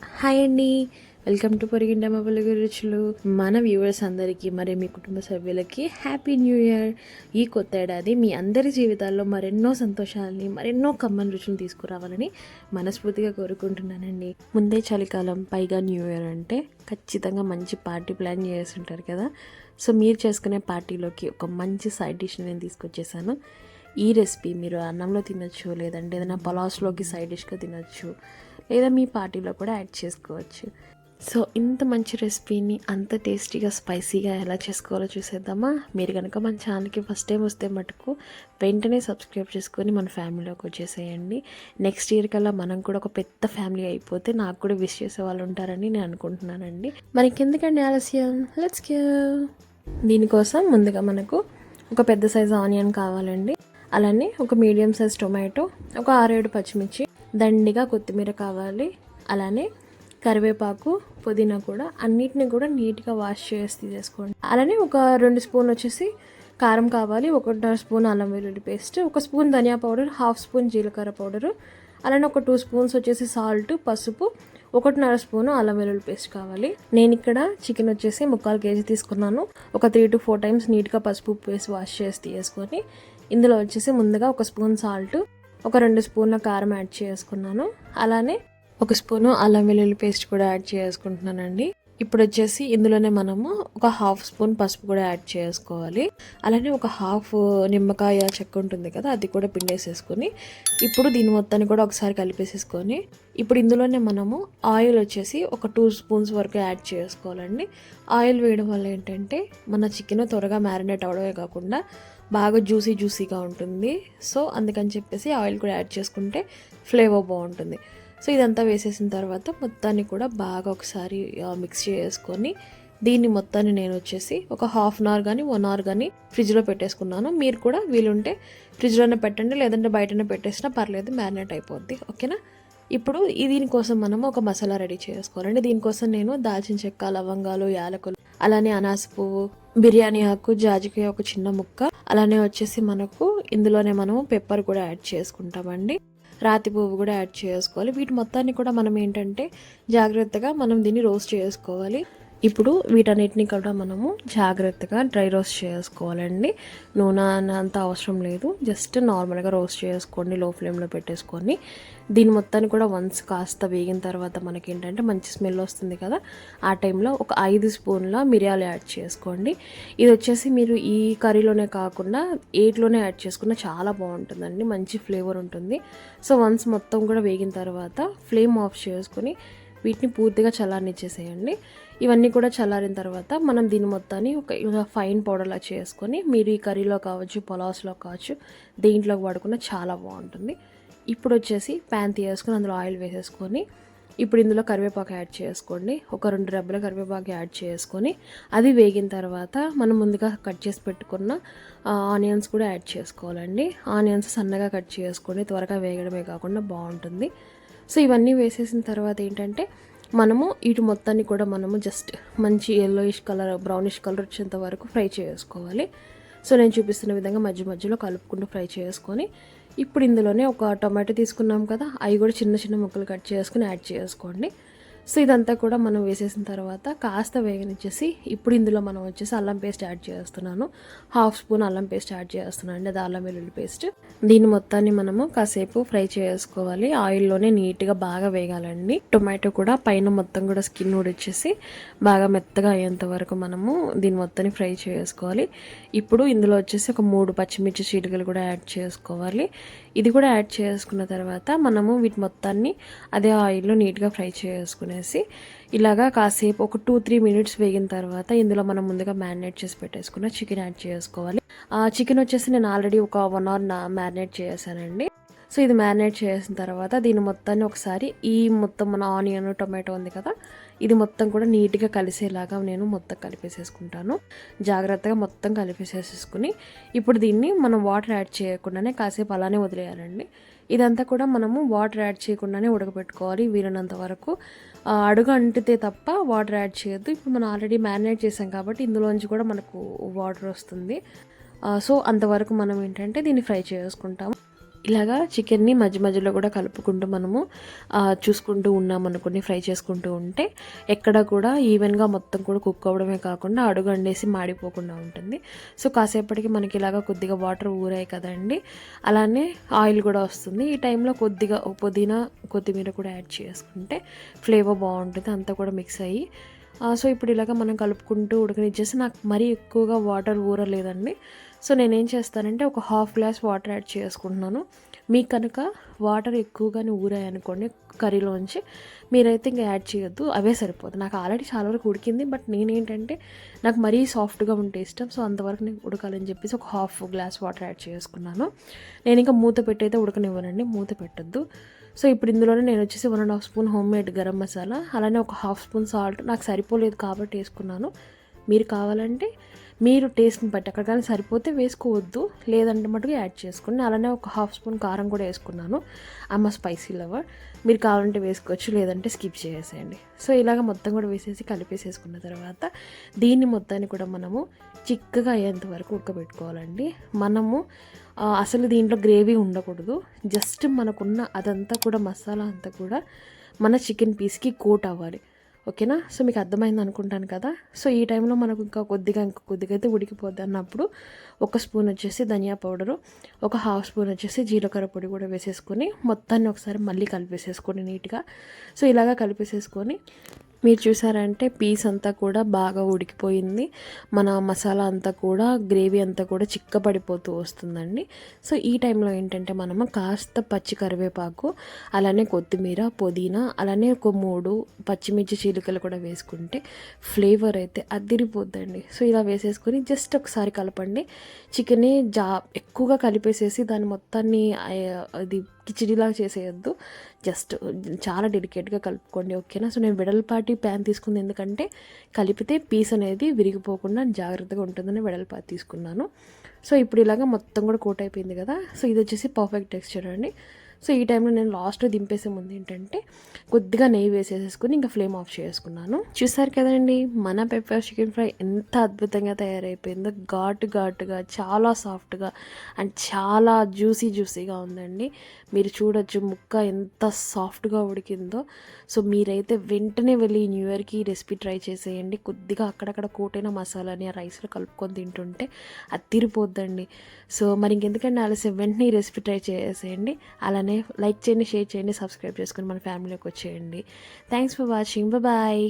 Hi అండి, welcome to పొరిగింటి అమ్మ పలుకు రుచులు. మన వ్యూవర్స్ అందరికీ మరి మీ కుటుంబ సభ్యులకి హ్యాపీ న్యూ ఇయర్. ఈ కొత్త ఏడాది మీ అందరి జీవితాల్లో మరెన్నో సంతోషాలని మరెన్నో కమ్మని రుచులు తీసుకురావాలని మనస్ఫూర్తిగా కోరుకుంటున్నానండి. ముందే చలికాలం, పైగా న్యూ ఇయర్ అంటే ఖచ్చితంగా మంచి పార్టీ ప్లాన్ చేస్తుంటారు కదా. సో మీరు చేసుకునే పార్టీలోకి ఒక మంచి సైడ్ డిష్ నేను తీసుకొచ్చేసాను. ఈ రెసిపీ మీరు అన్నంలో తినొచ్చు, లేదంటే ఏదైనా పలాస్లోకి సైడ్ డిష్గా తినొచ్చు, లేదా మీ పార్టీలో కూడా యాడ్ చేసుకోవచ్చు. సో ఇంత మంచి రెసిపీని అంత టేస్టీగా స్పైసీగా ఎలా చేసుకోవాలో చూసేద్దామా. మీరు కనుక మన ఛానల్కి ఫస్ట్ టైం వస్తే మటుకు వెంటనే సబ్స్క్రైబ్ చేసుకొని మన ఫ్యామిలీలోకి వచ్చేసేయండి. నెక్స్ట్ ఇయర్ కల్లా మనం కూడా ఒక పెద్ద ఫ్యామిలీ అయిపోతే నాకు కూడా విష్ చేసే వాళ్ళు ఉంటారని నేను అనుకుంటున్నానండి. మనకి ఎందుకండి ఆలస్యం, లెట్స్ గో. దీనికోసం ముందుగా మనకు ఒక పెద్ద సైజు ఆనియన్ కావాలండి. అలానే ఒక మీడియం సైజ్ టొమాటో, ఒక 6-7 పచ్చిమిర్చి, దండిగా కొత్తిమీర కావాలి. అలానే కరివేపాకు, పుదీనా కూడా అన్నిటిని కూడా నీట్గా వాష్ చేసి తీసేసుకోండి. అలానే ఒక 2 స్పూన్ వచ్చేసి కారం కావాలి, 1.5 స్పూన్ అల్లం వెల్లుల్లి పేస్ట్, 1 స్పూన్ ధనియా పౌడర్, 1/2 స్పూన్ జీలకర్ర పౌడరు, అలానే ఒక 2 స్పూన్స్ వచ్చేసి సాల్ట్, పసుపు, 1.5 స్పూను అల్లం వెల్లుల్లి పేస్ట్ కావాలి. నేను ఇక్కడ చికెన్ వచ్చేసి 3/4 కేజీ తీసుకున్నాను. ఒక 3 to 4 టైమ్స్ నీట్గా పసుపు వేసి వాష్ చేసి తీసుకొని ఇందులో వచ్చేసి ముందుగా 1 స్పూన్ సాల్ట్, ఒక 2 స్పూన్ల కారం యాడ్ చేసుకున్నాను. అలానే 1 స్పూను అల్లం వెల్లుల్లి పేస్ట్ కూడా యాడ్ చేసుకుంటున్నానండి. ఇప్పుడు వచ్చేసి ఇందులోనే మనము ఒక 1/2 స్పూన్ పసుపు కూడా యాడ్ చేసుకోవాలి. అలానే ఒక 1/2 నిమ్మకాయ చెక్క ఉంటుంది కదా, అది కూడా పిండేసేసుకొని ఇప్పుడు దీని మొత్తాన్ని కూడా ఒకసారి కలిపేసేసుకొని ఇప్పుడు ఇందులోనే మనము ఆయిల్ వచ్చేసి ఒక 2 స్పూన్స్ వరకు యాడ్ చేసుకోవాలండి. ఆయిల్ వేయడం వల్ల ఏంటంటే మన చికెన్ త్వరగా మ్యారినేట్ అవడమే కాకుండా బాగా జ్యూసీగా ఉంటుంది. సో అందుకని చెప్పేసి ఆయిల్ కూడా యాడ్ చేసుకుంటే ఫ్లేవర్ బాగుంటుంది. సో ఇదంతా వేసేసిన తర్వాత మొత్తాన్ని కూడా బాగా ఒకసారి మిక్స్ చేసుకొని దీన్ని మొత్తాన్ని నేను వచ్చేసి ఒక 1/2 అవర్ కానీ 1 అవర్ కానీ ఫ్రిడ్జ్లో పెట్టేసుకున్నాను. మీరు కూడా వీలుంటే ఫ్రిడ్జ్లోనే పెట్టండి, లేదంటే బయటనే పెట్టేసినా పర్లేదు, మ్యారినేట్ అయిపోద్ది. ఓకేనా. ఇప్పుడు దీనికోసం మనం ఒక మసాలా రెడీ చేసుకోవాలండి. దీనికోసం నేను దాల్చిన చెక్క, లవంగాలు, యాలకులు, అలానే అనాస పువ్వు, బిర్యానీ ఆకు, జాజికాయ ఒక చిన్న ముక్క, అలానే వచ్చేసి మనకు ఇందులోనే మనము పెప్పర్ కూడా యాడ్ చేసుకుంటామండి. రాతి పువ్వు కూడా యాడ్ చేసుకోవాలి. వీటి మొత్తాన్ని కూడా మనం ఏంటంటే జాగ్రత్తగా మనం దీన్ని రోస్ట్ చేసుకోవాలి. ఇప్పుడు వీటన్నిటిని కూడా మనము జాగ్రత్తగా డ్రై రోస్ట్ చేసుకోవాలండి. నూనె అంత అవసరం లేదు, జస్ట్ నార్మల్గా రోస్ట్ చేసుకోండి, లో ఫ్లేమ్లో పెట్టేసుకొని. దీని మొత్తాన్ని కూడా వన్స్ కాస్త వేగిన తర్వాత మనకి ఏంటంటే మంచి స్మెల్ వస్తుంది కదా, ఆ టైంలో ఒక 5 స్పూన్ల మిరియాలు యాడ్ చేసుకోండి. ఇది వచ్చేసి మీరు ఈ కర్రీలోనే కాకుండా ఏట్లోనే యాడ్ చేసుకున్న చాలా బాగుంటుందండి, మంచి ఫ్లేవర్ ఉంటుంది. సో వన్స్ మొత్తం కూడా వేగిన తర్వాత ఫ్లేమ్ ఆఫ్ చేసుకొని వీటిని పూర్తిగా చల్లారనిచ్చేసేయండి. ఇవన్నీ కూడా చల్లారిన తర్వాత మనం దీని మొత్తాన్ని ఒక ఫైన్ పౌడర్లా చేసుకొని మీరు ఈ కర్రీలో కావచ్చు, పులావ్స్లో కావచ్చు, దేంట్లో వాడుకున్న చాలా బాగుంటుంది. ఇప్పుడు వచ్చేసి ప్యాన్ తీసుకొని అందులో ఆయిల్ వేసేసుకొని ఇప్పుడు ఇందులో కరివేపాకు యాడ్ చేసుకోండి. ఒక 2 రెబ్బల కరివేపాకు యాడ్ చేసుకొని అది వేగిన తర్వాత మనం ముందుగా కట్ చేసి పెట్టుకున్న ఆనియన్స్ కూడా యాడ్ చేసుకోవాలండి. ఆనియన్స్ సన్నగా కట్ చేసుకోండి, త్వరగా వేగడమే కాకుండా బాగుంటుంది. సో ఇవన్నీ వేసేసిన తర్వాత ఏంటంటే మనము వీటి మొత్తాన్ని కూడా మనము జస్ట్ మంచి ఎల్లోయిష్ కలర్, బ్రౌనిష్ కలర్ వచ్చేంత వరకు ఫ్రై చేసుకోవాలి. సో నేను చూపిస్తున్న విధంగా మధ్యలో కలుపుకుంటూ ఫ్రై చేసుకొని ఇప్పుడు ఇందులోనే ఒక టొమాటో తీసుకున్నాం కదా, అవి కూడా చిన్న ముక్కలు కట్ చేసుకుని యాడ్ చేసుకోండి. సో ఇదంతా కూడా మనం వేసేసిన తర్వాత కాస్త వేగనిచ్చేసి ఇప్పుడు ఇందులో మనం వచ్చేసి అల్లం పేస్ట్ యాడ్ చేస్తున్నాను. 1/2 స్పూన్ అల్లం పేస్ట్ యాడ్ చేస్తున్నాను అండి, అది అల్లం వెల్లుల్లి పేస్ట్. దీని మొత్తాన్ని మనము కాసేపు ఫ్రై చేసుకోవాలి, ఆయిల్లోనే నీట్గా బాగా వేగాలండి. టొమాటో కూడా పైన మొత్తం కూడా స్కిన్ ఊడిచ్చేసి బాగా మెత్తగా అయ్యేంత వరకు మనము దీని మొత్తాన్ని ఫ్రై చేసుకోవాలి. ఇప్పుడు ఇందులో వచ్చేసి ఒక 3 పచ్చిమిర్చి చీలికలు కూడా యాడ్ చేసుకోవాలి. ఇది కూడా యాడ్ చేసుకున్న తర్వాత మనము వీటి మొత్తాన్ని అదే ఆయిల్లో నీట్గా ఫ్రై చేసుకునేసి ఇలాగా కాసేపు ఒక 2-3 మినిట్స్ వేగిన తర్వాత ఇందులో మనం ముందుగా మ్యారినేట్ చేసి పెట్టేసుకున్న చికెన్ యాడ్ చేసుకోవాలి. ఆ చికెన్ వచ్చేసి నేను ఆల్రెడీ ఒక 1 అవర్ మ్యారినేట్ చేశానండి. సో ఇది మ్యారినేట్ చేసిన తర్వాత దీని మొత్తాన్ని ఒకసారి ఈ మొత్తం మన ఆనియన్, టొమాటో ఉంది కదా, ఇది మొత్తం కూడా నీట్గా కలిసేలాగా నేను మొత్తం కలిపేసేసుకుంటాను. జాగ్రత్తగా మొత్తం కలిపేసేసుకుని ఇప్పుడు దీన్ని మనం వాటర్ యాడ్ చేయకుండానే కాసేపు అలానే వదిలేయాలండి. ఇదంతా కూడా మనము వాటర్ యాడ్ చేయకుండానే ఉడకబెట్టుకోవాలి వీలైనంత వరకు. అడుగు అంటితే తప్ప వాటర్ యాడ్ చేయొద్దు. ఇప్పుడు మనం ఆల్రెడీ మ్యారినేట్ చేసాం కాబట్టి ఇందులోంచి కూడా మనకు వాటర్ వస్తుంది. సో అంతవరకు మనం ఏంటంటే దీన్ని ఫ్రై చేసుకుంటాము. ఇలాగా చికెన్ని మధ్య మధ్యలో కూడా కలుపుకుంటూ మనము చూసుకుంటూ ఉన్నామనుకుని ఫ్రై చేసుకుంటూ ఉంటే ఎక్కడ కూడా ఈవెన్గా మొత్తం కూడా కుక్ అవ్వడమే కాకుండా అడుగు అండేసి మాడిపోకుండా ఉంటుంది. సో కాసేపటికి మనకి ఇలాగా కొద్దిగా వాటర్ ఊరాయి కదండి, అలానే ఆయిల్ కూడా వస్తుంది. ఈ టైంలో కొద్దిగా పుదీనా కొత్తిమీర కూడా యాడ్ చేసుకుంటే ఫ్లేవర్ బాగుంటుంది, అంతా కూడా మిక్స్ అయ్యి. సో ఇప్పుడు ఇలాగ మనం కలుపుకుంటూ ఉడకనిచ్చేసి, నాకు మరీ ఎక్కువగా వాటర్ ఊరలేదండి. సో నేనేం చేస్తానంటే ఒక హాఫ్ గ్లాస్ వాటర్ యాడ్ చేసుకుంటున్నాను. మీకు కనుక వాటర్ ఎక్కువగానే ఊరాయనుకోండి కర్రీలోంచి, మీరైతే ఇంకా యాడ్ చేయొద్దు, అవే సరిపోతుంది. నాకు ఆల్రెడీ చాలా వరకు ఉడికింది, బట్ నేనేంటంటే నాకు మరీ సాఫ్ట్గా ఉంటే ఇష్టం. సో అంతవరకు నేను ఉడకాలని చెప్పేసి ఒక హాఫ్ గ్లాస్ వాటర్ యాడ్ చేసుకున్నాను. నేను ఇంకా మూత పెట్టి అయితే ఉడకనివ్వనండి, మూత పెట్టద్దు. సో ఇప్పుడు ఇందులోనే నేను వచ్చేసి 1.5 spoon home made garam masala, అలానే ఒక హాఫ్ స్పూన్ సాల్ట్, నాకు సరిపోలేదు కాబట్టి వేసుకున్నాను. మీరు కావాలంటే మీరు టేస్ట్ని బట్టి అక్కడ కానీ సరిపోతే వేసుకోవద్దు, లేదంటే మటుకు యాడ్ చేసుకోండి. అలానే ఒక హాఫ్ స్పూన్ కారం కూడా వేసుకున్నాను. అమ్మ స్పైసీ లవర్, మీరు కావాలంటే వేసుకోవచ్చు, లేదంటే స్కిప్ చేసేయండి. సో ఇలాగ మొత్తం కూడా వేసేసి కలిపేసేసుకున్న తర్వాత దీన్ని మొత్తాన్ని కూడా మనము చిక్కగా అయ్యేంత వరకు ఉడకబెట్టుకోవాలండి. మనము అసలు దీంట్లో గ్రేవీ ఉండకూడదు, జస్ట్ మనకున్న అదంతా కూడా మసాలా అంతా కూడా మన చికెన్ పీస్కి కోట్ అవ్వాలి. ఓకేనా? సో మీకు అర్థమైంది అనుకుంటాను కదా. సో ఈ టైంలో మనకు ఇంకా కొద్దిగా అయితే ఉడికిపోద్ది అన్నప్పుడు ఒక స్పూన్ వచ్చేసి ధనియా పౌడరు, ఒక హాఫ్ స్పూన్ వచ్చేసి జీలకర్ర పొడి కూడా వేసేసుకొని మొత్తాన్ని ఒకసారి మళ్ళీ కలిపేసేసుకొని నీట్గా. సో ఇలాగా కలిపేసేసుకొని మీరు చూసారంటే పీస్ అంతా కూడా బాగా ఉడికిపోయింది, మన మసాలా అంతా కూడా గ్రేవీ అంతా కూడా చిక్కపడిపోతూ వస్తుందండి. సో ఈ టైంలో ఏంటంటే మనము కాస్త పచ్చి కరివేపాకు, అలానే కొత్తిమీర, పుదీనా, అలానే ఒక 3 పచ్చిమిర్చి చీలికలు కూడా వేసుకుంటే ఫ్లేవర్ అయితే అదిరిపోద్దండి. సో ఇలా వేసేసుకొని జస్ట్ ఒకసారి కలపండి. చికెన్ని ఎక్కువగా కలిపేసేసి దాన్ని మొత్తాన్ని అది కిచిడిలాగా చేసేయద్దు, జస్ట్ చాలా డెలికేట్గా కలుపుకోండి. ఓకేనా? సో నేను వెడల్పాటి ప్యాన్ తీసుకుంది, ఎందుకంటే కలిపితే పీస్ అనేది విరిగిపోకుండా జాగ్రత్తగా ఉంటుందని వెడల్పాటి తీసుకున్నాను. సో ఇప్పుడు ఇలాగ మొత్తం కూడా కోట్ అయిపోయింది కదా. సో ఇది వచ్చేసి పర్ఫెక్ట్ టెక్స్చర్ అండి. సో ఈ టైంలో నేను లాస్ట్లో దింపేసే ముందు ఏంటంటే కొద్దిగా నెయ్యి వేసేసుకుని ఇంకా ఫ్లేమ్ ఆఫ్ చేసుకున్నాను. చూసారు కదండి మన పెప్పర్ చికెన్ ఫ్రై ఎంత అద్భుతంగా తయారైపోయిందో, ఘాటుగా చాలా సాఫ్ట్గా అండ్ చాలా జ్యూసీగా ఉందండి. మీరు చూడొచ్చు ముక్క ఎంత సాఫ్ట్గా ఉడికిందో. సో మీరైతే వెంటనే వెళ్ళి న్యూ ఇయర్కి ఈ రెసిపీ ట్రై చేసేయండి. కొద్దిగా అక్కడక్కడ కోటైన మసాలాని ఆ రైస్లో కలుపుకొని తింటుంటే అది తిరిపోద్దండి. సో మరి ఇంకెందుకంటే ఆలస్యం, వెంటనే ఈ రెసిపీ ట్రై చేసేయండి. అలానే లైక్ చేయండి, షేర్ చేయండి, సబ్స్క్రైబ్ చేసుకొని మన ఫ్యామిలీలోకి వచ్చేయండి. Thanks for watching, bye.